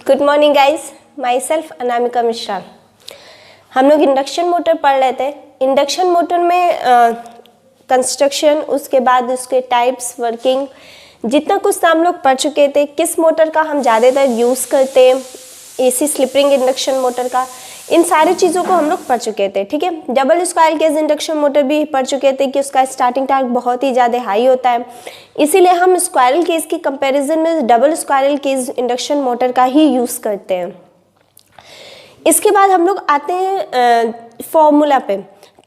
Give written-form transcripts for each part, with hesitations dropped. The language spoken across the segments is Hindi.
Good morning guys, my self Anamika Mishra. हम लोग इंडक्शन मोटर पढ़ रहे थे। इंडक्शन मोटर में कंस्ट्रक्शन, उसके बाद उसके टाइप्स, वर्किंग, जितना कुछ हम लोग पढ़ चुके थे। किस मोटर का हम ज़्यादातर यूज़ करते हैं, AC slip ring induction motor का, इन सारी चीज़ों को हम लोग पढ़ चुके थे। ठीक है, double square cage induction motor भी पढ़ चुके थे कि उसका स्टार्टिंग टार्क बहुत ही ज़्यादा हाई होता है, इसीलिए हम स्क्वायरल केज की कंपैरिजन में double squirrel cage induction motor का ही यूज़ करते हैं। इसके बाद हम लोग आते हैं फॉर्मूला पे।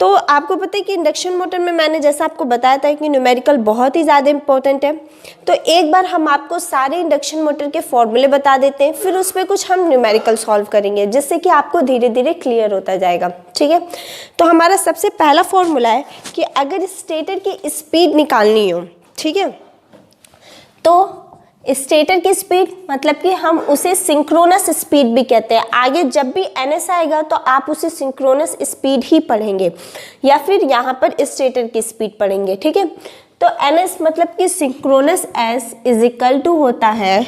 तो आपको पता है कि इंडक्शन मोटर में मैंने जैसा आपको बताया था कि न्यूमेरिकल बहुत ही ज़्यादा इंपॉर्टेंट है। तो एक बार हम आपको सारे इंडक्शन मोटर के फॉर्मूले बता देते हैं, फिर उस पर कुछ हम न्यूमेरिकल सॉल्व करेंगे, जिससे कि आपको धीरे धीरे क्लियर होता जाएगा। ठीक है, तो हमारा सबसे पहला फॉर्मूला है कि अगर स्टेटर की स्पीड निकालनी हो, ठीक है, तो स्टेटर की स्पीड मतलब कि हम उसे सिंक्रोनस स्पीड भी कहते हैं। आगे जब भी NS आएगा तो आप उसे सिंक्रोनस स्पीड ही पढ़ेंगे या फिर यहाँ पर स्टेटर की स्पीड पढ़ेंगे। ठीक है, तो NS मतलब कि synchronous S is equal to होता है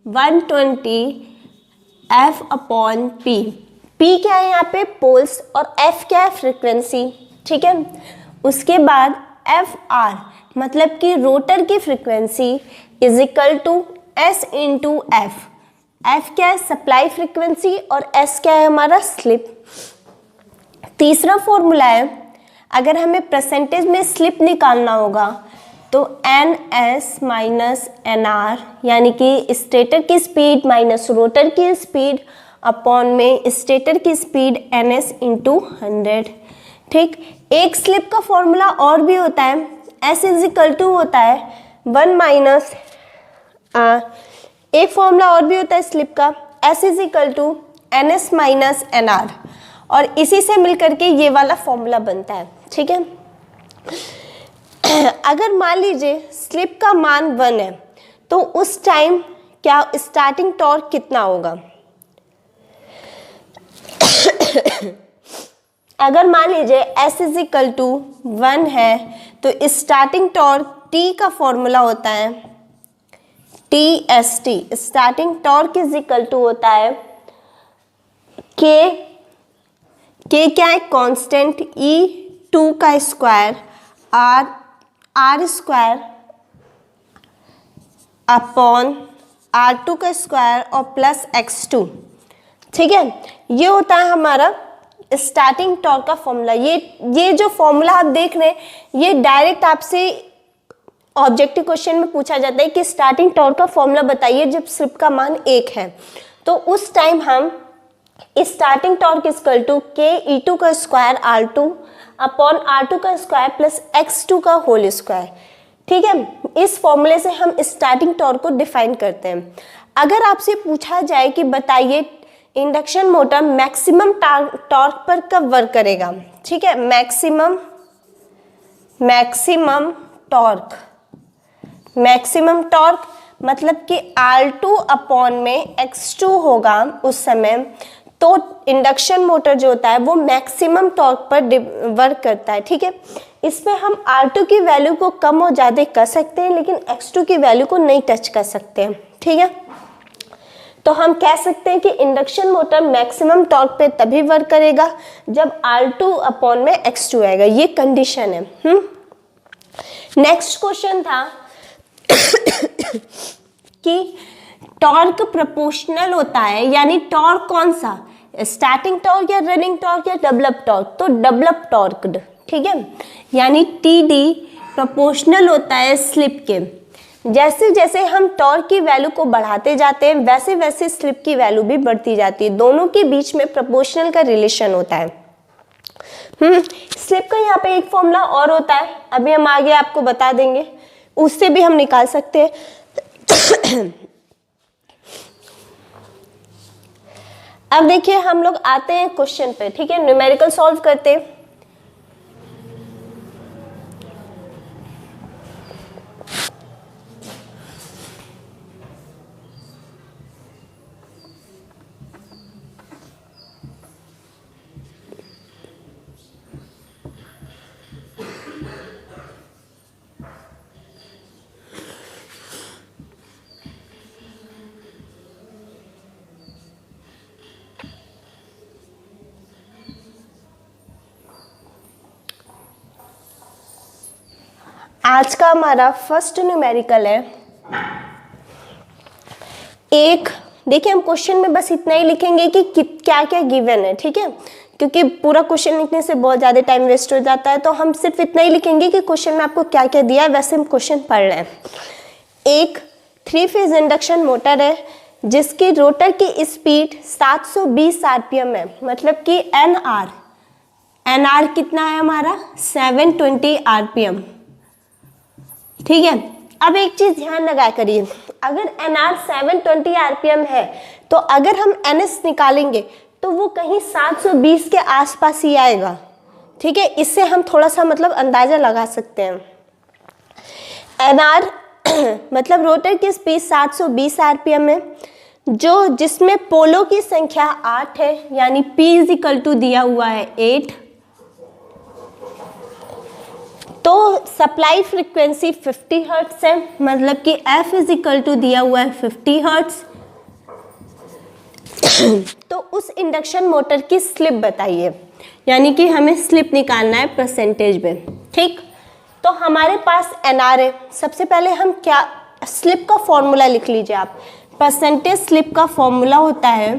120 F/P। P क्या है यहाँ पे, पोल्स, और F क्या है, फ्रीक्वेंसी। ठीक है, उसके बाद FR मतलब कि रोटर की frequency is equal to S into F। F क्या है, सप्लाई फ्रीक्वेंसी, और S क्या है, हमारा स्लिप। तीसरा फॉर्मूला है, अगर हमें परसेंटेज में स्लिप निकालना होगा तो NS माइनस NR, यानी कि स्टेटर की स्पीड माइनस रोटर की स्पीड अपॉन में स्टेटर की स्पीड NS इंटू 100। ठीक, एक स्लिप का फॉर्मूला और भी होता है, S इज इक्वल टू होता है 1 माइनस, एक फॉर्मूला और भी होता है स्लिप का, S is equal to NS minus NR, और इसी से मिलकर के ये वाला फॉर्मूला बनता है। ठीक है, अगर मान लीजिए स्लिप का मान 1 है तो उस टाइम क्या स्टार्टिंग टॉर्क कितना होगा। अगर मान लीजिए S इज इक्वल टू 1 है तो स्टार्टिंग टॉर्क T का फॉर्मूला होता है TST। Starting torque is equal to होता है K क्या है, कांस्टेंट, E2 का square R square upon R2 का स्क्वायर और प्लस X2। ठीक है, ये होता है हमारा स्टार्टिंग टॉर्क का फॉर्मूला। ये जो फॉर्मूला आप देख रहे हैं ये डायरेक्ट आपसे ऑब्जेक्टिव क्वेश्चन में पूछा जाता है कि स्टार्टिंग टॉर्क का फॉर्मूला बताइए जब स्लिप का मान 1 है। तो उस टाइम हम starting torque equal to K E2 का स्क्वायर R2 अपॉन R2 का स्क्वायर प्लस X2 का होल स्क्वायर। ठीक है, इस फॉर्मूले से हम स्टार्टिंग टॉर्क को डिफाइन करते हैं। अगर आपसे पूछा जाए कि बताइए इंडक्शन मोटर मैक्सिमम टॉर्क पर कब वर्क करेगा, ठीक है, मैक्सिमम टॉर्क मतलब कि R2 अपॉन में X2 होगा उस समय, तो इंडक्शन मोटर जो होता है वो मैक्सिमम टॉर्क पर वर्क करता है। ठीक है, इसमें हम R2 की वैल्यू को कम और ज़्यादा कर सकते हैं लेकिन X2 की वैल्यू को नहीं टच कर सकते हैं। ठीक है, तो हम कह सकते हैं कि इंडक्शन मोटर मैक्सिमम टॉर्क पे तभी वर्क करेगा जब R2 अपॉन में X2 आएगा, ये कंडीशन है। नेक्स्ट क्वेश्चन था कि टॉर्क प्रोपोर्शनल होता है, यानी टॉर्क कौन सा, स्टार्टिंग टॉर्क या रनिंग टॉर्क या डेवलप टॉर्क, तो डेवलप टॉर्क। ठीक है, यानी TD प्रोपोर्शनल होता है स्लिप के। जैसे जैसे हम टॉर्क की वैल्यू को बढ़ाते जाते हैं वैसे वैसे स्लिप की वैल्यू भी बढ़ती जाती है, दोनों के बीच में प्रोपोर्शनल का रिलेशन होता है। स्लिप का यहाँ पे एक फॉर्मूला और होता है, अभी हम आगे आपको बता देंगे, उससे भी हम निकाल सकते हैं। अब देखिए हम लोग आते हैं क्वेश्चन पे। ठीक है, न्यूमेरिकल सॉल्व करते हैं। आज का हमारा फर्स्ट न्यूमेरिकल है एक। देखिए हम क्वेश्चन में बस इतना ही लिखेंगे कि क्या क्या गिवन है, ठीक है, क्योंकि पूरा क्वेश्चन लिखने से बहुत ज़्यादा टाइम वेस्ट हो जाता है, तो हम सिर्फ इतना ही लिखेंगे कि क्वेश्चन में आपको क्या क्या दिया है, वैसे हम क्वेश्चन पढ़ रहे हैं। एक 3 फेज इंडक्शन मोटर है जिसकी रोटर की स्पीड 720 आरपीएम है, मतलब कि एनआर कितना है हमारा 720 आरपीएम, ठीक है। अब एक चीज ध्यान लगा करिए, अगर एनआर 720 आरपीएम है तो अगर हम एनएस निकालेंगे तो वो कहीं 720 के आसपास ही आएगा, ठीक है। इससे हम थोड़ा सा मतलब अंदाजा लगा सकते हैं। एनआर मतलब रोटर की स्पीड 720 आरपीएम है, जो जिसमें पोलों की संख्या 8 है, यानी P इज टू दिया हुआ है 8। तो सप्लाई फ्रीक्वेंसी 50 हर्ट्ज है, मतलब कि F इज टू दिया हुआ है 50 हर्ट्ज। तो उस इंडक्शन मोटर की स्लिप बताइए, यानी कि हमें स्लिप निकालना है परसेंटेज में, ठीक। तो हमारे पास एनआर है, सबसे पहले हम क्या स्लिप का फॉर्मूला लिख लीजिए आप। परसेंटेज स्लिप का फॉर्मूला होता है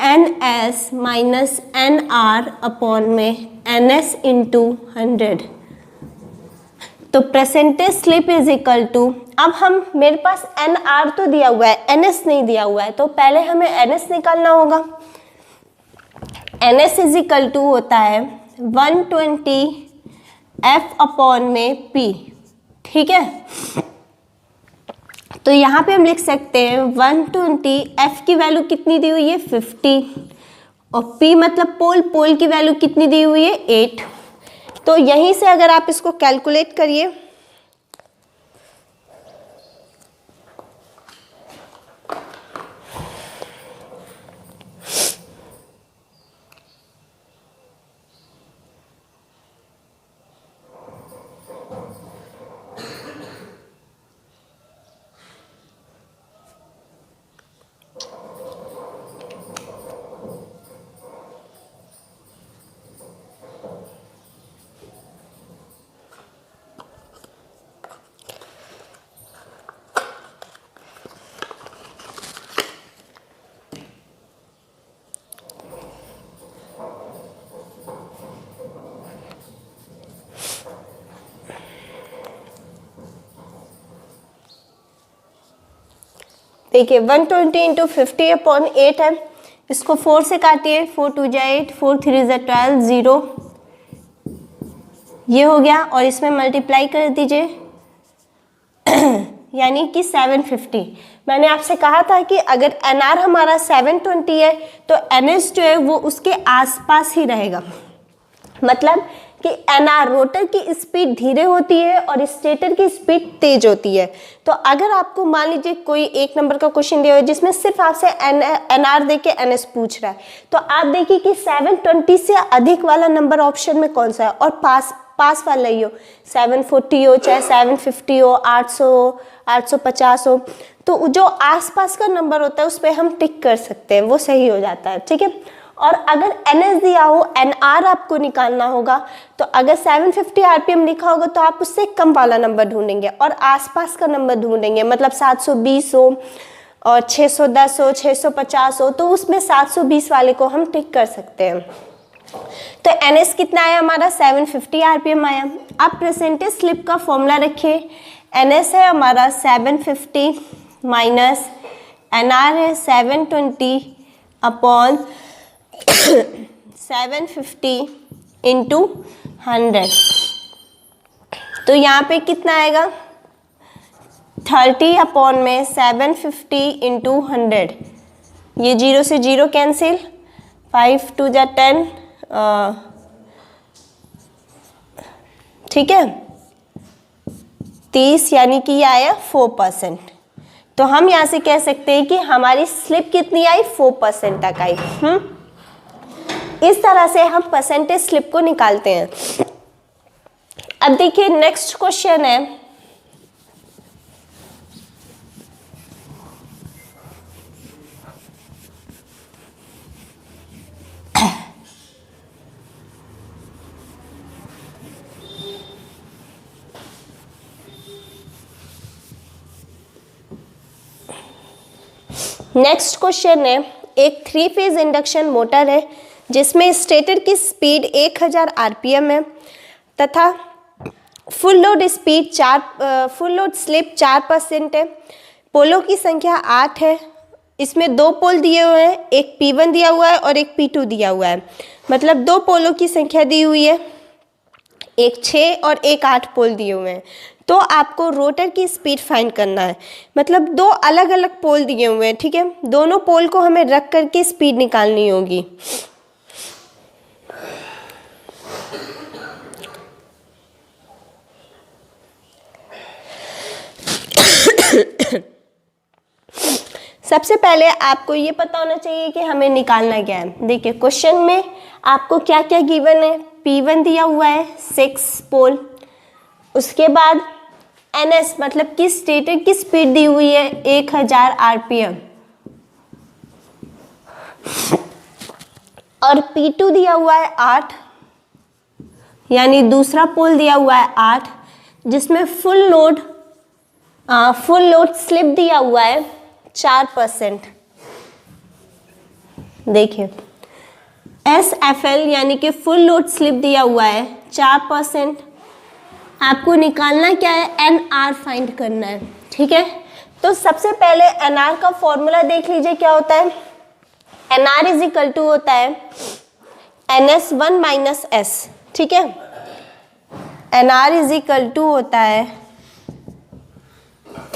NS माइनस NR अपॉन में NS इंटू 100। तो percentage slip is equal to, अब हम मेरे पास NR तो दिया हुआ है, NS नहीं दिया हुआ है, तो पहले हमें NS निकालना होगा। NS इज इक्वल टू होता है 120 F अपॉन में P, ठीक है। तो यहाँ पे हम लिख सकते हैं 120, F की वैल्यू कितनी दी हुई है 50, और P मतलब पोल की वैल्यू कितनी दी हुई है 8। तो यहीं से अगर आप इसको कैलकुलेट करिए, देखिए 120 इंटू 50 अपॉन 8 है, इसको 4 से काटिए, 4 2 जा 8, 4 3 जा 12, 0 ये हो गया, और इसमें मल्टीप्लाई कर दीजिए यानी कि 750। मैंने आपसे कहा था कि अगर एनआर हमारा 720 है तो एनएस जो है वो उसके आसपास ही रहेगा, मतलब कि एनआर रोटर की स्पीड धीरे होती है और स्टेटर की स्पीड तेज होती है। तो अगर आपको मान लीजिए कोई 1 नंबर का क्वेश्चन दिया हुआ है जिसमें सिर्फ आपसे एनआर देके एनएस पूछ रहा है, तो आप देखिए कि 720 से अधिक वाला नंबर ऑप्शन में कौन सा है, और पास वाला ही हो, 740 हो चाहे 750 हो, 800 हो, 850 हो, तो जो आसपास का नंबर होता है उस पर हम टिक कर सकते हैं, वो सही हो जाता है, ठीक है। और अगर NS दिया हो, NR आपको निकालना होगा, तो अगर 750 आरपीएम लिखा होगा तो आप उससे कम वाला नंबर ढूंढेंगे और आसपास का नंबर ढूंढेंगे, मतलब 720 हो और 610 हो, 650 हो, तो उसमें 720 वाले को हम टिक कर सकते हैं। तो NS कितना आया हमारा 750 आरपीएम आया। अब परसेंटेज स्लिप का फॉर्मूला रखिए, NS है हमारा 750 माइनस NR है 720 अपॉन 750 इंटू 100। तो यहाँ पे कितना आएगा 30 अपॉन में 750 इंटू 100, ये 0 से 0 कैंसिल, 5 2 जा 10, ठीक है 30, यानी कि ये आया 4%। तो हम यहाँ से कह सकते हैं कि हमारी स्लिप कितनी आई 4% तक आई। इस तरह से हम परसेंटेज स्लिप को निकालते हैं। अब देखिए नेक्स्ट क्वेश्चन है, नेक्स्ट क्वेश्चन है, एक 3 फेज इंडक्शन मोटर है जिसमें स्टेटर की स्पीड 1000 आरपीएम है तथा फुल लोड स्लिप 4% है। पोलों की संख्या 8 है। इसमें 2 पोल दिए हुए हैं, एक P1 दिया हुआ है और एक P2 दिया हुआ है। मतलब 2 पोलों की संख्या दी हुई है, एक 6 और एक 8 पोल दिए हुए हैं। तो आपको रोटर की स्पीड फाइंड करना है। मतलब 2 अलग अलग पोल दिए हुए हैं, ठीक है। दोनों पोल को हमें रख करके स्पीड निकालनी होगी। सबसे पहले आपको ये पता होना चाहिए कि हमें निकालना क्या है। देखिए क्वेश्चन में आपको क्या क्या गिवन है। P1 दिया हुआ है 6 पोल, उसके बाद NS मतलब कि स्टेटर की स्पीड दी हुई है 1000 आरपीएम और P2 दिया हुआ है 8, यानी दूसरा पोल दिया हुआ है 8, जिसमें फुल लोड स्लिप दिया हुआ है 4%। देखिए SFL यानी कि फुल लोड स्लिप दिया हुआ है 4%। आपको निकालना क्या है, NR फाइंड करना है, ठीक है। तो सबसे पहले NR का फॉर्मूला देख लीजिए क्या होता है। NR इज इक्वल टू होता है NS1 माइनस S, ठीक है। NR इज इक्वल टू होता है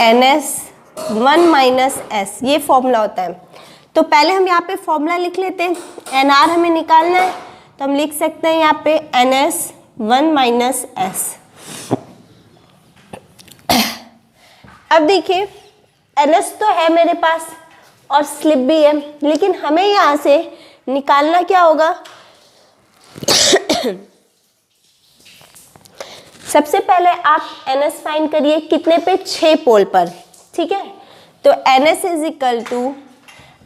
NS1 माइनस S, ये फॉर्मूला होता है। तो पहले हम यहाँ पे फॉर्मूला लिख लेते हैं। NR हमें निकालना है तो हम लिख सकते हैं यहाँ पे NS1 माइनस S। अब देखिए NS तो है मेरे पास और स्लिप भी है, लेकिन हमें यहाँ से निकालना क्या होगा। सबसे पहले आप NS फाइंड करिए कितने पे, 6 पोल पर, ठीक है। तो NS इज इक्वल टू,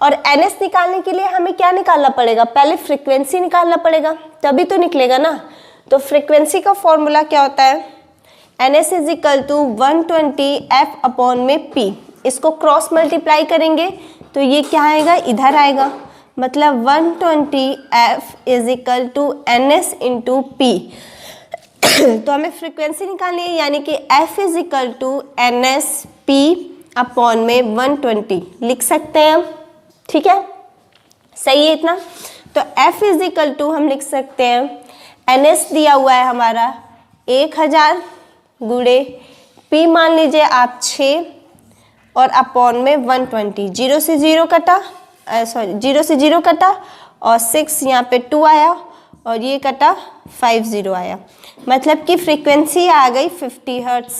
और NS निकालने के लिए हमें क्या निकालना पड़ेगा, पहले फ्रीक्वेंसी निकालना पड़ेगा, तभी तो निकलेगा ना। तो फ्रीक्वेंसी का फॉर्मूला क्या होता है, NS is equal to 120 F upon में P। इसको क्रॉस मल्टीप्लाई करेंगे तो ये क्या आएगा, इधर आएगा। मतलब 120 F is equal to NS into P। तो हमें फ्रीक्वेंसी निकालनी है, यानी कि F is equal to NS P upon में 120 लिख सकते हैं हम, ठीक है। सही है इतना। तो F इज इक्वल टू हम लिख सकते हैं, NS दिया हुआ है हमारा 1000 गुणे P मान लीजिए आप 6 और अपॉन में 120। 0 से 0 कटा, 0 से 0 कटा और 6 यहाँ पे 2 आया और ये कटा 50 आया। मतलब कि फ्रीक्वेंसी आ गई 50 हर्ट्ज।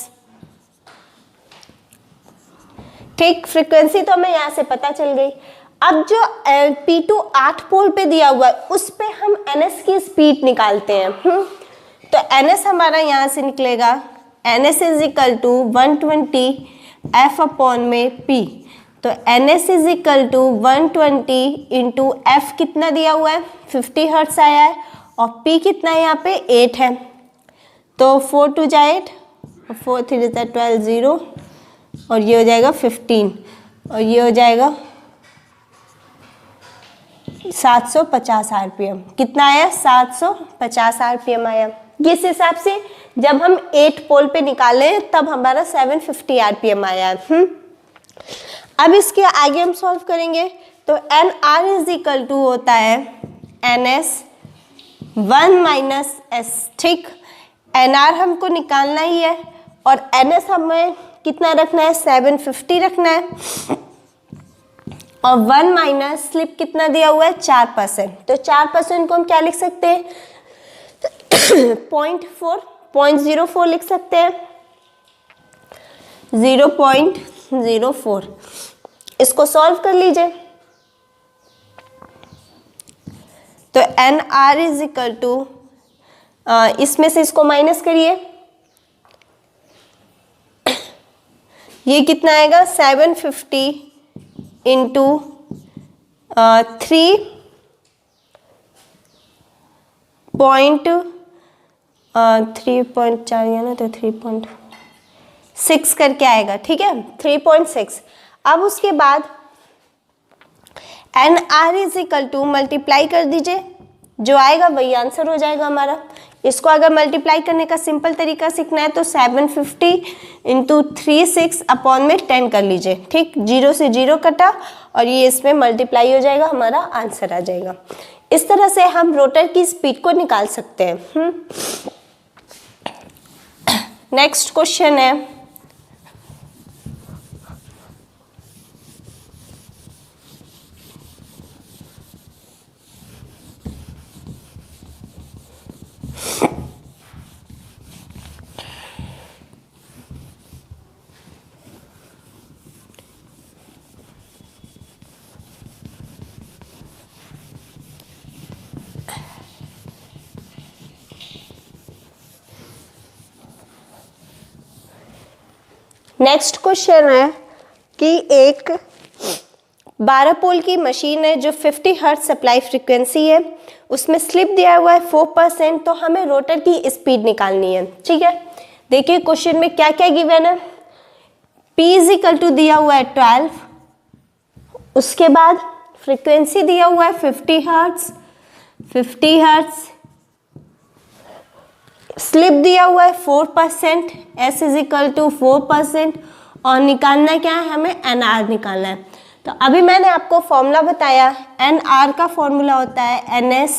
ठीक, फ्रीक्वेंसी तो हमें यहाँ से पता चल गई। अब जो P2 8 पोल पे दिया हुआ है उस पे हम NS की स्पीड निकालते हैं। तो NS हमारा यहाँ से निकलेगा, NS is equal to 120 F upon में P। तो NS is equal to 120 into F कितना दिया हुआ है, 50 हर्ट्ज आया है, और P कितना है यहाँ पे 8 है। तो 4 2 जा 8, 4 3 जा 12 0, और ये हो जाएगा 15, और ये हो जाएगा 750 आरपीएम। कितना आया, 750 आरपीएम आया। किस हिसाब से, जब हम 8 पोल पे निकाले तब हमारा 750 आरपीएम आया। अब इसके आगे हम सॉल्व करेंगे। तो NR इज इक्वल टू होता है NS1 माइनस S, ठीक। NR हमको निकालना ही है और NS हमें कितना रखना है, 750 रखना है, और 1 माइनस स्लिप कितना दिया हुआ है, 4%। तो 4% को हम क्या लिख सकते हैं, 0.04 लिख सकते हैं, 0.04। इसको सॉल्व कर लीजिए। तो NR इज इक्वल टू, इसमें से इसको माइनस करिए, ये कितना आएगा, 750 इंटू 3.4 या ना, तो 3.6 करके आएगा, ठीक है, 3.6। अब उसके बाद N R is equal to multiply कर दीजिए, जो आएगा वही आंसर हो जाएगा हमारा। इसको अगर मल्टीप्लाई करने का सिंपल तरीका सीखना है तो 750 इंटू 36 अपॉन में 10 कर लीजिए, ठीक। 0 से 0 कटा और ये इसमें मल्टीप्लाई हो जाएगा, हमारा आंसर आ जाएगा। इस तरह से हम रोटर की स्पीड को निकाल सकते हैं। नेक्स्ट क्वेश्चन है, नेक्स्ट क्वेश्चन है कि एक 12 पोल की मशीन है जो 50 हर्ट्ज सप्लाई फ्रीक्वेंसी है, उसमें स्लिप दिया हुआ है 4%, तो हमें रोटर की स्पीड निकालनी है, ठीक है। देखिए क्वेश्चन में क्या क्या गिवन है। P इज इक्वल टू दिया हुआ है 12, उसके बाद फ्रीक्वेंसी दिया हुआ है 50 हर्ट्ज, स्लिप दिया हुआ है 4%, S इज इक्वल टू 4%, और निकालना क्या है, हमें NR निकालना है। तो अभी मैंने आपको फॉर्मूला बताया, NR का फॉर्मूला होता है NS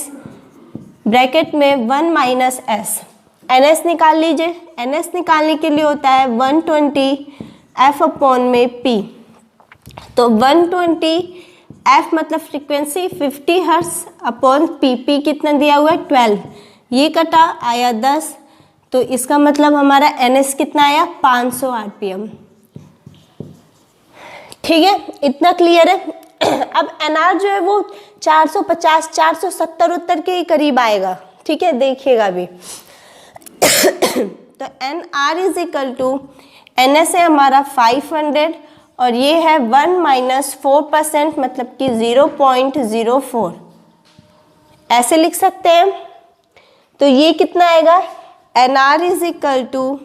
ब्रैकेट में 1 माइनस S। NS निकाल लीजिए, NS निकालने के लिए होता है 120 F अपॉन में P। तो 120 F मतलब फ्रीक्वेंसी 50 हर्ट्ज अपॉन P कितना दिया हुआ है 12, ये कटा आया 10, तो इसका मतलब हमारा NS कितना आया 500 RPM, ठीक है। इतना क्लियर है। अब NR जो है वो 450 470 उत्तर के करीब आएगा, ठीक है, देखिएगा अभी। तो NR is equal to NS है हमारा 500 और ये है 1 माइनस 4% मतलब कि 0.04, ऐसे लिख सकते हैं। तो ये कितना आएगा, NR is equal to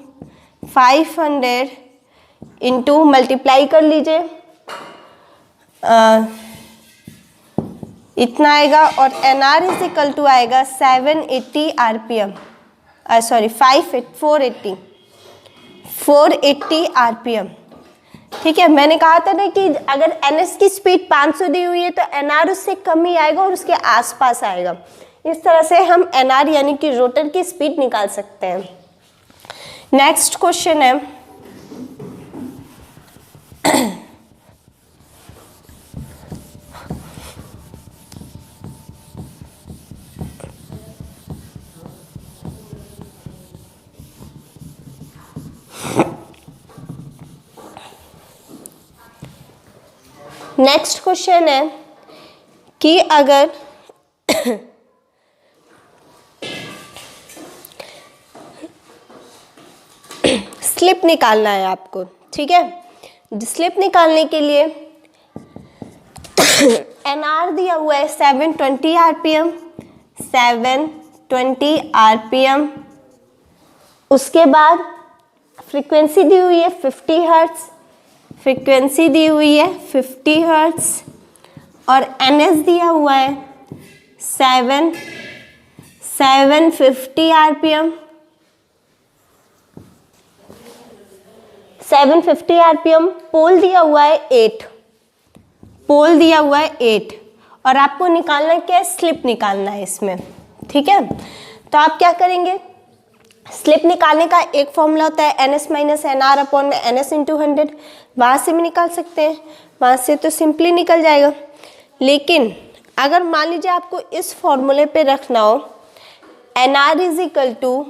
500 into multiply कर लीजिए, इतना आएगा, और NR इज इक्वल टू आएगा 780 RPM, सॉरी 480 RPM, ठीक है। मैंने कहा था ना कि अगर NS की स्पीड 500 दी हुई है तो NR उससे कम ही आएगा और उसके आसपास आएगा। इस तरह से हम NR यानी कि रोटर की स्पीड निकाल सकते हैं। नेक्स्ट क्वेश्चन है, नेक्स्ट क्वेश्चन है कि अगर स्लिप निकालना है आपको, ठीक है। स्लिप निकालने के लिए NR दिया हुआ है 720 RPM, उसके बाद फ्रीक्वेंसी दी हुई है 50 हर्ट्ज, और NS दिया हुआ है 750 RPM, 750 RPM। पोल दिया हुआ है 8, और आपको निकालना क्या है, स्लिप निकालना है इसमें, ठीक है। तो आप क्या करेंगे, स्लिप निकालने का एक फॉर्मूला होता है NS माइनस NR अपॉन में NS इंटू 100, वहाँ से भी निकाल सकते हैं, वहाँ से तो सिंपली निकल जाएगा। लेकिन अगर मान लीजिए आपको इस फॉर्मूले पे रखना हो NR is equal to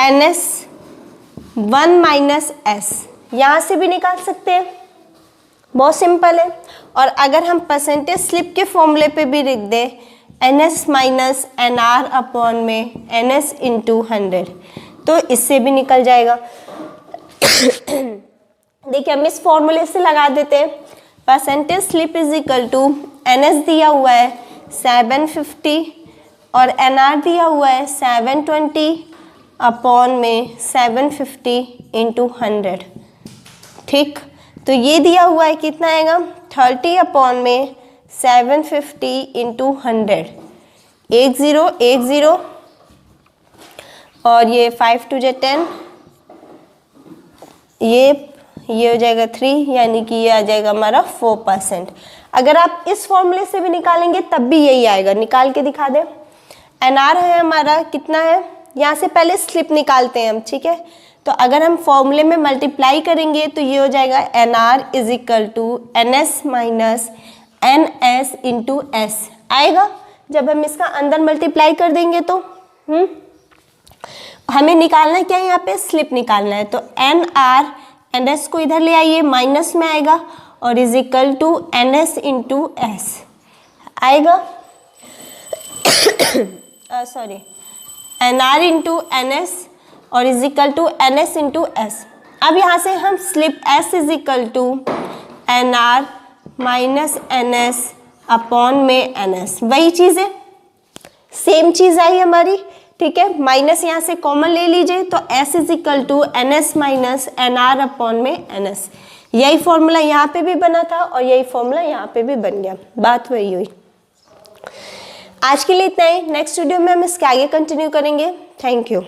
NS 1 minus S, यहाँ से भी निकाल सकते हैं, बहुत सिंपल है। और अगर हम परसेंटेज स्लिप के फॉर्मूले पे भी लिख दें NS माइनस NR अपॉन में NS इंटू 100, तो इससे भी निकल जाएगा। देखिए हम इस फॉर्मूले से लगा देते हैं, percentage slip is equal to NS दिया हुआ है 750 और NR दिया हुआ है 720 अपॉन में 750 इंटू 100, ठीक। तो ये दिया हुआ है कितना आएगा 30 अपॉन में 750 इंटू 100, 10 और ये 5 2 जा 10, ये हो जाएगा 3, यानी कि ये आ जाएगा हमारा 4%। अगर आप इस फॉर्मूले से भी निकालेंगे तब भी यही आएगा। निकाल के दिखा दें। एनआर है हमारा कितना है, यहाँ से पहले स्लिप निकालते हैं हम, ठीक है। तो अगर हम फॉर्मूले में मल्टीप्लाई करेंगे तो ये हो जाएगा NR is equal to NS minus NS into S आएगा। जब हम इसका अंदर मल्टीप्लाई कर देंगे तो हमें निकालना क्या है, यहाँ पे स्लिप निकालना है। तो एन आर एन एस को इधर ले आइए, माइनस में आएगा और is equal to N S into S आएगा। Sorry, N R into N S और is equal to N S into S. अब यहाँ से हम slip S is equal to N R minus N S upon में एन एस, वही चीज़ है, सेम चीज़ आई हमारी, ठीक है। माइनस यहाँ से कॉमन ले लीजिए तो s is equal to N S minus N R upon में एन एस। यही फॉर्मूला यहाँ पे भी बना था और यही फॉर्मूला यहाँ पे भी बन गया, बात वही हुई। आज के लिए इतना ही, नेक्स्ट वीडियो में हम इसके आगे कंटिन्यू करेंगे। Thank you.